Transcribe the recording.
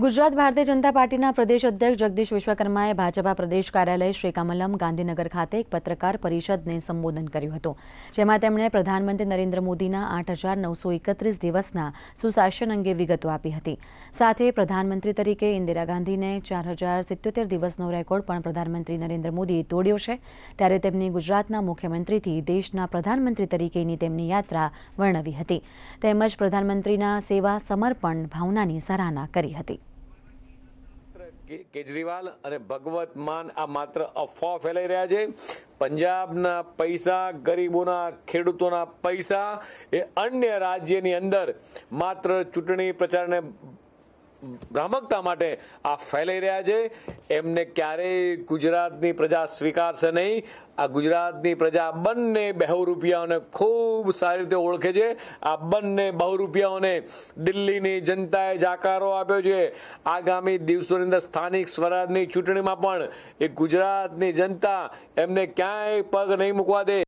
ગુજરાત ભારતીય જનતા પાર્ટીના પ્રદેશ અધ્યક્ષ જગદીશ વિશ્વકર્માએ ભાજપા પ્રદેશ કાર્યાલય શ્રીકામલમ ગાંધીનગર ખાતે એક પત્રકાર પરિષદને સંબોધન કર્યું હતું, જેમાં તેમણે પ્રધાનમંત્રી નરેન્દ્ર મોદીના 8,931 દિવસના સુશાસન અંગે વિગતો આપી હતી। સાથે પ્રધાનમંત્રી તરીકે ઇન્દિરા ગાંધીને 4,077 દિવસનો રેકોર્ડ પણ પ્રધાનમંત્રી નરેન્દ્ર મોદીએ તોડ્યો છે, ત્યારે તેમની ગુજરાતના મુખ્યમંત્રીથી દેશના પ્રધાનમંત્રી તરીકેની તેમની યાત્રા વર્ણવી હતી, તેમજ પ્રધાનમંત્રીના સેવા સમર્પણ ભાવનાની સરાહના કરી હતી। केजरीवाल और भगवत मान आ मात्र अफवा फैलाई रहा है। पंजाबना पैसा, गरीबोना, खेडूतोना पैसा ए अन्य राज्यनी अंदर मात्र चूंटणी प्रचार ने भ्रामकता माटे आ फैलाई रहा है। एमने क्यारे गुजरातनी प्रजा स्वीकारशे नहीं। आ गुजरातनी प्रजा बंने बहुरूपियाओने खूब सारी रीते ओळखे छे। आ बंने बहुरूपियाओने दिल्हीनी जनताए जाकारो आप्यो छे। आगामी दिवसोनी अंदर स्थानिक स्वराजनी चूंटणीमां पण ए गुजरातनी जनता एमने क्यांय पग नहीं मूकवा दे।